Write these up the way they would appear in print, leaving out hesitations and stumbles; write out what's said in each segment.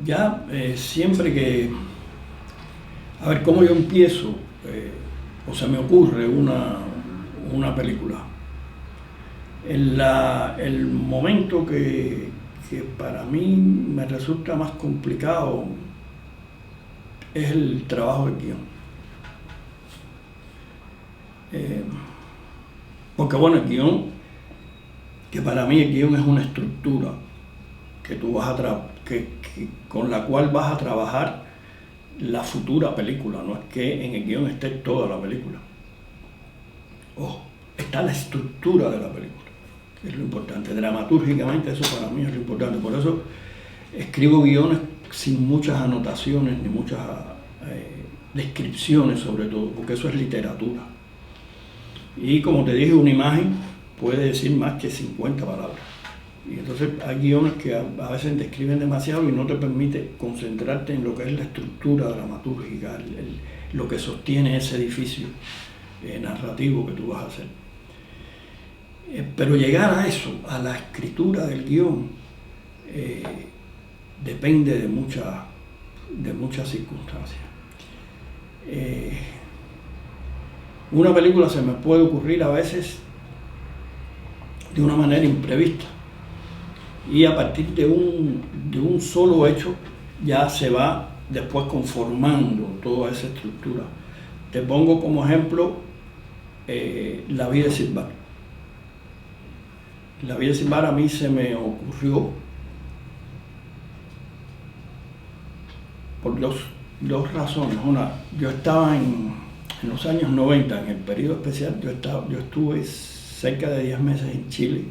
Ya siempre que, a ver, cómo yo empiezo, o se me ocurre una película. El momento que para mí me resulta más complicado es el trabajo de guión. Porque bueno, el guión, que para mí el guión es una estructura que tú vas con la cual vas a trabajar la futura película, no es que en el guión esté toda la película. Ojo, está la estructura de la película, que es lo importante. Dramatúrgicamente eso para mí es lo importante. Por eso escribo guiones sin muchas anotaciones ni muchas descripciones sobre todo, porque eso es literatura. Y como te dije, una imagen puede decir más que 50 palabras. Y entonces hay guiones que a veces describen demasiado y no te permite concentrarte en lo que es la estructura dramatúrgica, lo que sostiene ese edificio narrativo que tú vas a hacer. Pero llegar a eso, a la escritura del guión, depende de muchas circunstancias. Una película se me puede ocurrir a veces de una manera imprevista y a partir de un solo hecho ya se va después conformando toda esa estructura. Te pongo como ejemplo La vida de Silvar. La vida de Silvar a mí se me ocurrió por dos razones. Una, yo estaba en los años 90, en el periodo especial, yo estuve cerca de 10 meses en Chile,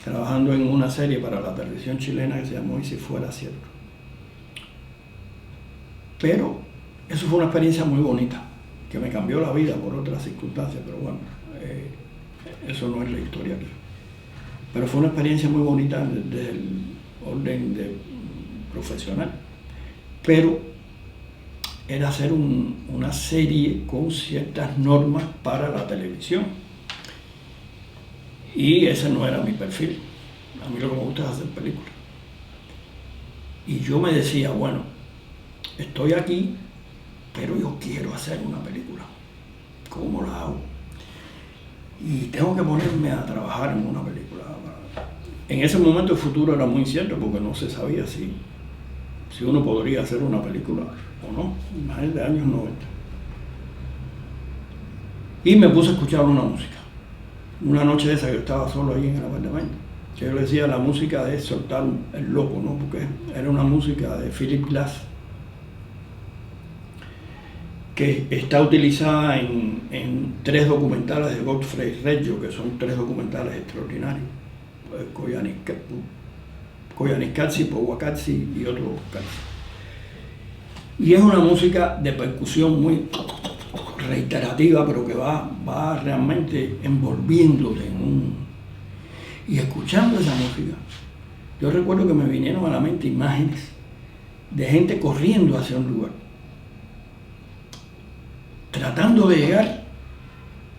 trabajando en una serie para la televisión chilena que se llamó Y si fuera cierto. Pero eso fue una experiencia muy bonita, que me cambió la vida por otras circunstancias, pero bueno, eso no es la historia aquí. Pero fue una experiencia muy bonita desde el orden profesional. Pero era hacer una serie con ciertas normas para la televisión. Y ese no era mi perfil. A mí lo que me gusta es hacer películas. Y yo me decía, bueno, estoy aquí, pero yo quiero hacer una película. ¿Cómo la hago? Y tengo que ponerme a trabajar en una película. En ese momento el futuro era muy incierto porque no se sabía si uno podría hacer una película o no, imagínate, de años 90. Y me puse a escuchar una música. Una noche de esa que yo estaba solo ahí en el apartamento, que yo le decía la música de soltar el loco, ¿no? Porque era una música de Philip Glass que está utilizada en 3 documentales de Godfrey Reggio, que son 3 documentales extraordinarios. Koyaanisqatsi, Powakatsi y otro Katsi. Y es una música de percusión muy reiterativa, pero que va realmente envolviéndote y escuchando esa música. Yo recuerdo que me vinieron a la mente imágenes de gente corriendo hacia un lugar, tratando de llegar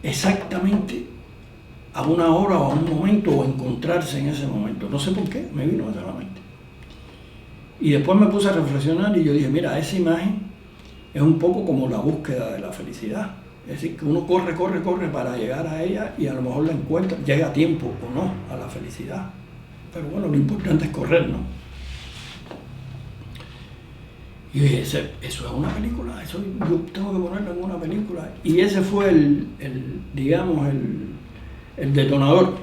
exactamente a una hora o a un momento o encontrarse en ese momento. No sé por qué, me vino a la mente. Y después me puse a reflexionar y yo dije, mira, esa imagen es un poco como la búsqueda de la felicidad. Es decir, que uno corre para llegar a ella y a lo mejor la encuentra, llega a tiempo o no a la felicidad. Pero bueno, lo importante es correr, ¿no? Y yo dije, eso es una película, yo tengo que ponerlo en una película. Y ese fue el detonador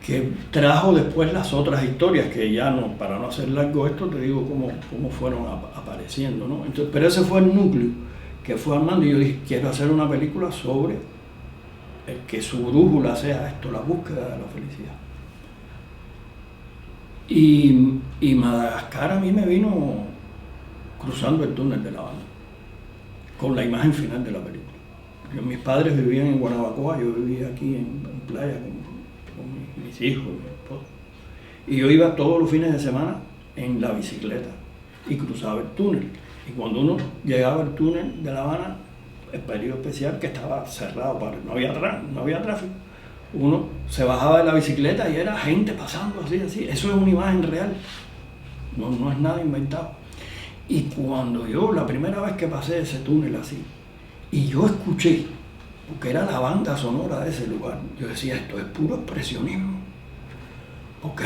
que trajo después las otras historias, que ya no, para no hacer largo esto, te digo cómo fueron apareciendo, ¿no? Entonces, pero ese fue el núcleo que fue armando y yo dije, quiero hacer una película sobre que su brújula sea esto, la búsqueda de la felicidad. Y Madagascar a mí me vino cruzando el túnel de La Habana, con la imagen final de la película. Mis padres vivían en Guanabacoa, yo vivía aquí en Playa con mis hijos y mi esposa. Y yo iba todos los fines de semana en la bicicleta y cruzaba el túnel. Y cuando uno llegaba al túnel de La Habana, el periodo especial que estaba cerrado, no había tráfico, uno se bajaba de la bicicleta y era gente pasando así. Eso es una imagen real. no es nada inventado. Y cuando yo, la primera vez que pasé ese túnel así, y yo escuché, porque era la banda sonora de ese lugar, yo decía, esto es puro expresionismo. Porque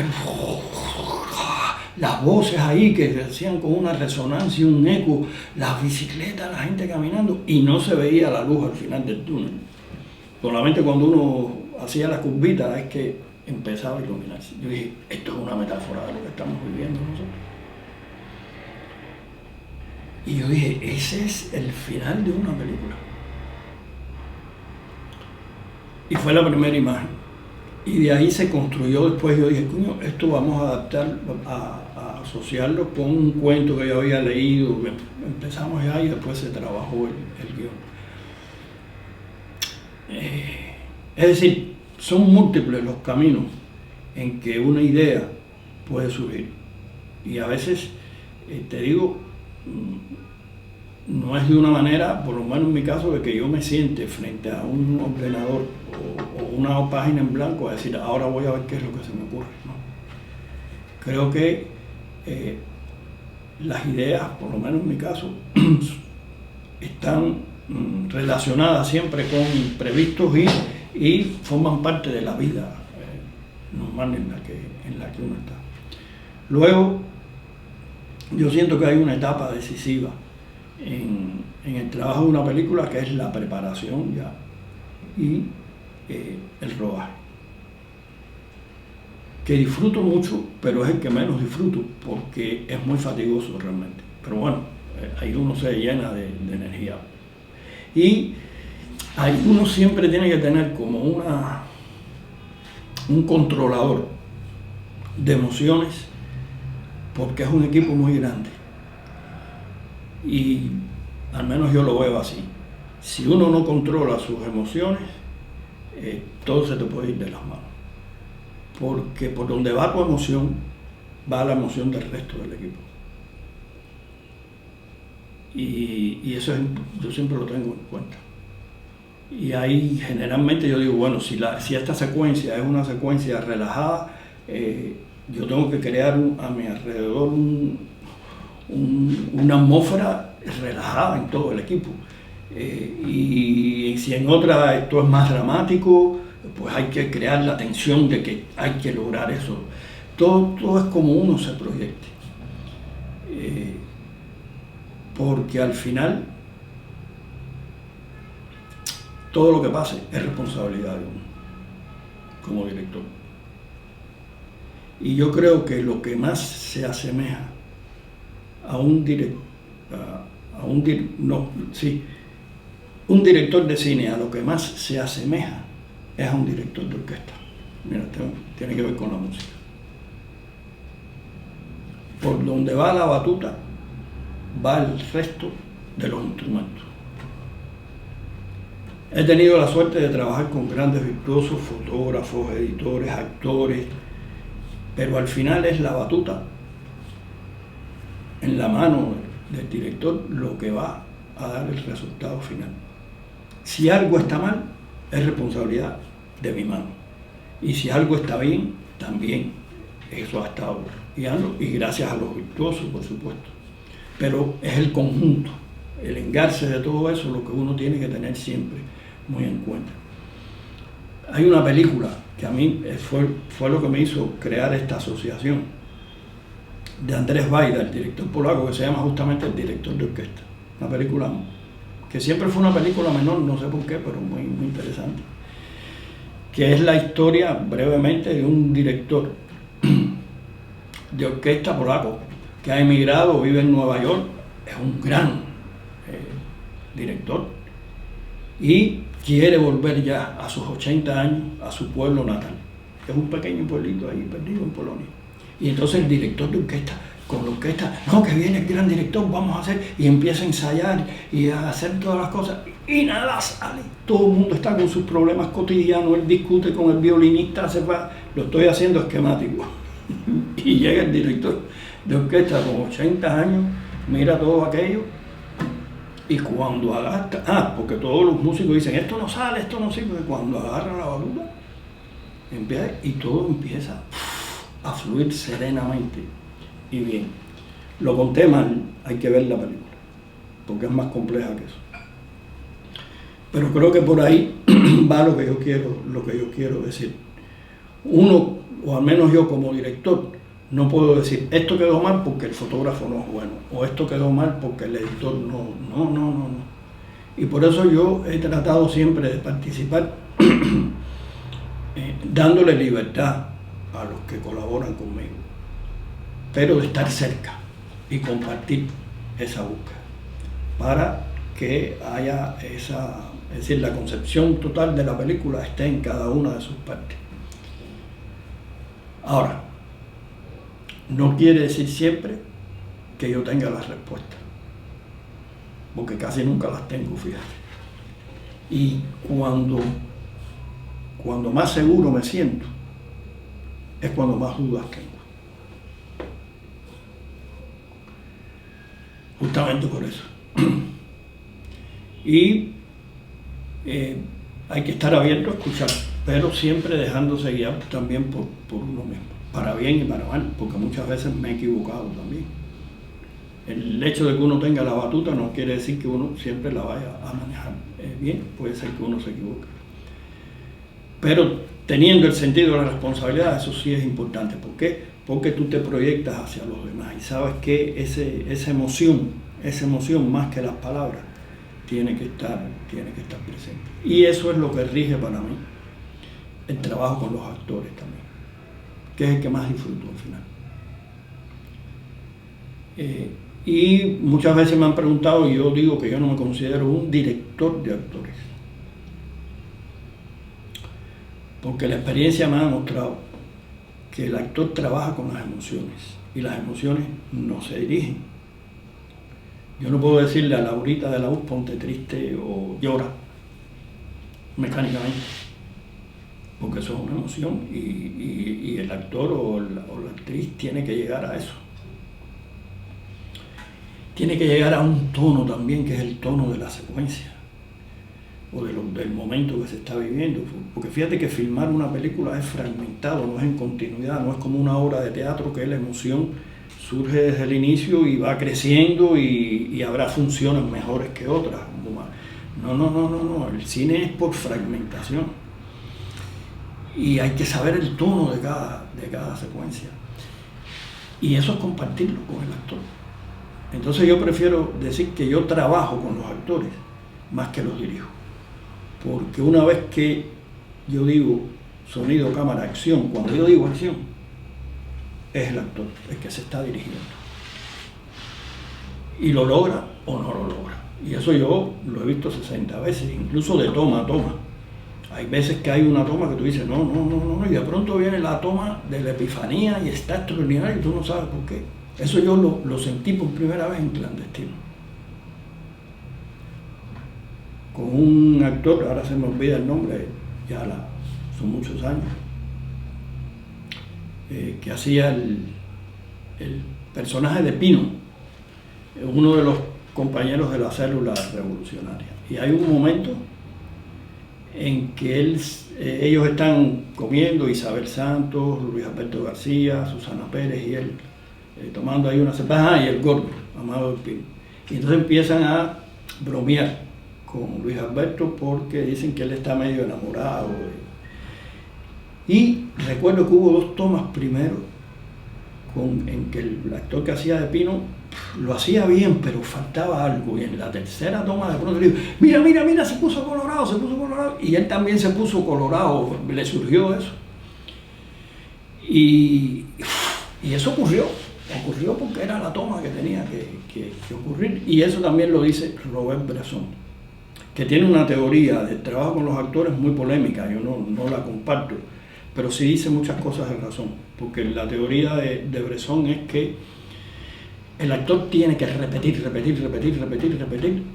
las voces ahí que decían con una resonancia, un eco, las bicicletas, la gente caminando, y no se veía la luz al final del túnel. Solamente cuando uno hacía la curvita es que empezaba a iluminarse. Yo dije, esto es una metáfora de lo que estamos viviendo nosotros. Y yo dije, ese es el final de una película. Y fue la primera imagen. Y de ahí se construyó después, yo dije, coño, esto vamos a adaptar, a asociarlo con un cuento que yo había leído. Empezamos ya y después se trabajó el guión. Es decir, son múltiples los caminos en que una idea puede surgir. Y a veces, te digo, no es de una manera, por lo menos en mi caso, de que yo me siente frente a un ordenador o una página en blanco a decir, ahora voy a ver qué es lo que se me ocurre, ¿no? Creo que las ideas, por lo menos en mi caso, están relacionadas siempre con imprevistos y forman parte de la vida normal en la que uno está. Luego, yo siento que hay una etapa decisiva en el trabajo de una película, que es la preparación ya y el rodaje, que disfruto mucho, pero es el que menos disfruto porque es muy fatigoso realmente. Pero bueno, ahí uno se llena de energía. Y ahí uno siempre tiene que tener como un controlador de emociones, porque es un equipo muy grande. Y al menos yo lo veo así. Si uno no controla sus emociones, todo se te puede ir de las manos. Porque por donde va tu emoción, va la emoción del resto del equipo. Y eso yo siempre lo tengo en cuenta. Y ahí generalmente yo digo, bueno, si esta secuencia es una secuencia relajada, yo tengo que crear a mi alrededor una atmósfera relajada en todo el equipo. Y si en otra esto es más dramático, pues hay que crear la tensión de que hay que lograr eso. Todo es como uno se proyecte. Porque al final todo lo que pase es responsabilidad de uno como director. Y yo creo que lo que más se asemeja a un director de cine, a lo que más se asemeja es a un director de orquesta. Mira, tiene que ver con la música. Por donde va la batuta, va el resto de los instrumentos. He tenido la suerte de trabajar con grandes virtuosos, fotógrafos, editores, actores, pero al final es la batuta en la mano del director lo que va a dar el resultado final. Si algo está mal, es responsabilidad de mi mano. Y si algo está bien, también eso ha estado guiando, y gracias a los virtuosos, por supuesto. Pero es el conjunto, el engarce de todo eso, lo que uno tiene que tener siempre muy en cuenta. Hay una película que a mí fue lo que me hizo crear esta asociación, de Andrzej Wajda, el director polaco, que se llama justamente El director de orquesta. Una película que siempre fue una película menor, no sé por qué, pero muy, muy interesante. Que es la historia, brevemente, de un director de orquesta polaco que ha emigrado, vive en Nueva York, es un gran director y quiere volver ya a sus 80 años a su pueblo natal. Es un pequeño pueblito ahí perdido en Polonia. Y entonces el director de orquesta, con la orquesta, no, que viene el gran director, vamos a hacer, y empieza a ensayar y a hacer todas las cosas, y nada sale. Todo el mundo está con sus problemas cotidianos, él discute con el violinista, lo estoy haciendo esquemático. Y llega el director de orquesta con 80 años, mira todo aquello, y cuando agarra, porque todos los músicos dicen, esto no sale, esto no sirve, cuando agarra la batuta, empieza, y todo empieza a fluir serenamente. y bien. Lo conté mal, hay que ver la película, porque es más compleja que eso. Pero creo que por ahí va lo que yo quiero decir. Uno, o al menos yo como director, no puedo decir esto quedó mal porque el fotógrafo no es bueno, o esto quedó mal porque el editor no. Y por eso yo he tratado siempre de participar dándole libertad a los que colaboran conmigo, pero de estar cerca y compartir esa búsqueda para que haya esa, es decir, la concepción total de la película esté en cada una de sus partes. Ahora, no quiere decir siempre que yo tenga las respuestas, porque casi nunca las tengo, fíjate. Y cuando más seguro me siento, es cuando más dudas tengo. Justamente por eso. Y hay que estar abierto a escuchar, pero siempre dejándose guiar también por uno mismo, para bien y para mal, porque muchas veces me he equivocado también. El hecho de que uno tenga la batuta no quiere decir que uno siempre la vaya a manejar bien, puede ser que uno se equivoque. Pero teniendo el sentido de la responsabilidad, eso sí es importante. ¿Por qué? Porque tú te proyectas hacia los demás y sabes que esa emoción más que las palabras tiene que estar presente. Y eso es lo que rige para mí el trabajo con los actores también, que es el que más disfruto al final. Y muchas veces me han preguntado, y yo digo que yo no me considero un director de actores, porque la experiencia me ha demostrado que el actor trabaja con las emociones y las emociones no se dirigen. Yo no puedo decirle a Laurita de la U, ponte triste o llora mecánicamente, porque eso es una emoción y el actor o la actriz tiene que llegar a eso. Tiene que llegar a un tono también, que es el tono de la secuencia o del momento que se está viviendo. Porque fíjate que filmar una película es fragmentado, no es en continuidad, no es como una obra de teatro que la emoción surge desde el inicio y va creciendo y habrá funciones mejores que otras. No, el cine es por fragmentación y hay que saber el tono de cada secuencia. Y eso es compartirlo con el actor. Entonces yo prefiero decir que yo trabajo con los actores más que los dirijo. Porque una vez que yo digo sonido, cámara, acción, cuando yo digo acción, es el actor el que se está dirigiendo. Y lo logra o no lo logra. Y eso yo lo he visto 60 veces, incluso de toma a toma. Hay veces que hay una toma que tú dices, no, y de pronto viene la toma de la epifanía y está extraordinario y tú no sabes por qué. Eso yo lo sentí por primera vez en Clandestino. Con un actor, ahora se me olvida el nombre, son muchos años, que hacía el personaje de Pino, uno de los compañeros de la célula revolucionaria. Y hay un momento en que ellos están comiendo, Isabel Santos, Luis Alberto García, Susana Pérez y él, tomando ahí una cerveza, y el gordo, Amado del Pino. Y entonces empiezan a bromear con Luis Alberto porque dicen que él está medio enamorado. Y recuerdo que hubo 2 tomas primero en que el actor que hacía de Pino lo hacía bien, pero faltaba algo. Y en la tercera toma de pronto le digo, mira, se puso colorado. Y él también se puso colorado, le surgió eso. Y eso ocurrió porque era la toma que tenía que ocurrir. Y eso también lo dice Robert Bresson, que tiene una teoría del trabajo con los actores muy polémica, yo no la comparto, pero sí dice muchas cosas de razón, porque la teoría de Bresson es que el actor tiene que repetir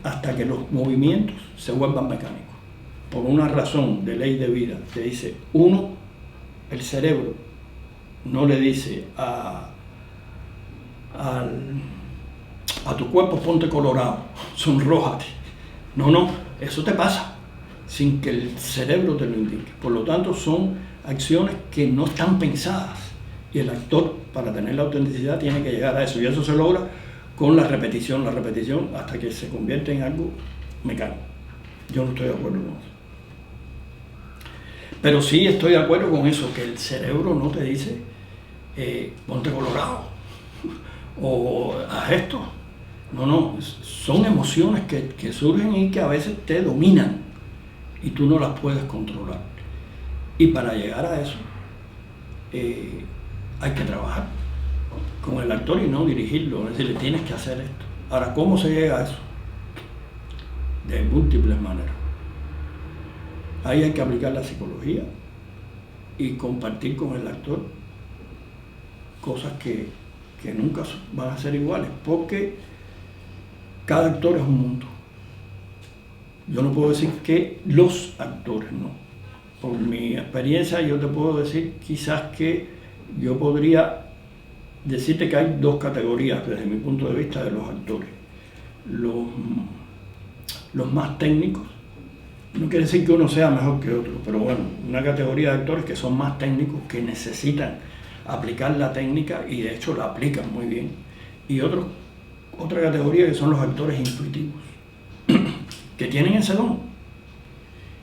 hasta que los movimientos se vuelvan mecánicos, por una razón de ley de vida, que dice, el cerebro no le dice a tu cuerpo ponte colorado, sonrójate. No, eso te pasa sin que el cerebro te lo indique. Por lo tanto, son acciones que no están pensadas Y el actor, para tener la autenticidad, tiene que llegar a eso. Y eso se logra con la repetición, hasta que se convierte en algo mecánico. Yo no estoy de acuerdo con eso. Pero sí estoy de acuerdo con eso, que el cerebro no te dice, ponte colorado, o haz esto. No, son emociones que surgen y que a veces te dominan y tú no las puedes controlar. Y para llegar a eso, hay que trabajar con el actor y no dirigirlo, es decir, tienes que hacer esto. Ahora, ¿cómo se llega a eso? De múltiples maneras. Ahí hay que aplicar la psicología y compartir con el actor cosas que nunca van a ser iguales, porque cada actor es un mundo. Yo no puedo decir que los actores no. Por mi experiencia yo te puedo decir quizás que yo podría decirte que hay dos categorías desde mi punto de vista de los actores. Los más técnicos, no quiere decir que uno sea mejor que otro, pero bueno, una categoría de actores que son más técnicos, que necesitan aplicar la técnica y de hecho la aplican muy bien. Y otra categoría que son los actores intuitivos, que tienen ese don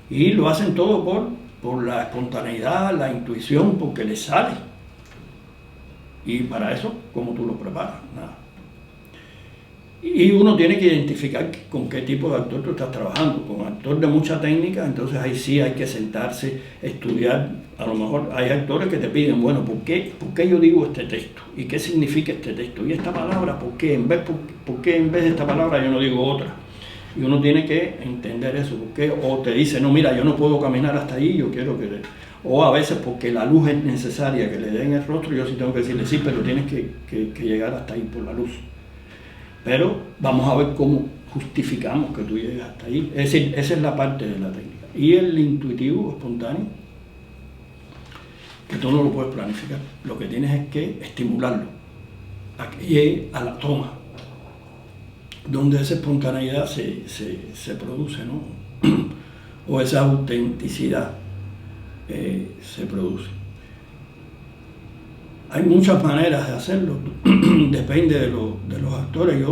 y lo hacen todo por la espontaneidad, la intuición, porque les sale. Y para eso, ¿cómo tú lo preparas? Nada. Y uno tiene que identificar con qué tipo de actor tú estás trabajando. Con actor de mucha técnica, entonces ahí sí hay que sentarse, estudiar. A lo mejor hay actores que te piden, bueno, ¿por qué yo digo este texto? ¿Y qué significa este texto? ¿Y esta palabra? ¿Por qué en vez de esta palabra yo no digo otra? Y uno tiene que entender eso. ¿Por qué? O te dice, no, mira, yo no puedo caminar hasta ahí, yo quiero que... O a veces porque la luz es necesaria que le den el rostro, yo sí tengo que decirle, sí, pero tienes que llegar hasta ahí por la luz. Pero vamos a ver cómo justificamos que tú llegues hasta ahí. Es decir, esa es la parte de la técnica. Y el intuitivo, espontáneo, que tú no lo puedes planificar. Lo que tienes es que estimularlo a que llegue a la toma, donde esa espontaneidad se produce, ¿no? O esa autenticidad se produce. Hay muchas maneras de hacerlo, depende de los actores.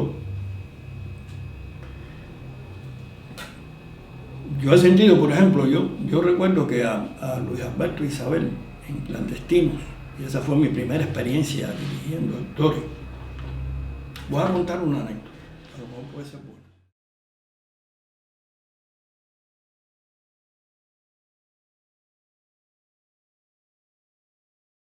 Yo he sentido, por ejemplo, yo recuerdo que a Luis Alberto e Isabel en Clandestinos, y esa fue mi primera experiencia dirigiendo actores. Voy a contar una anécdota, a lo mejor puede ser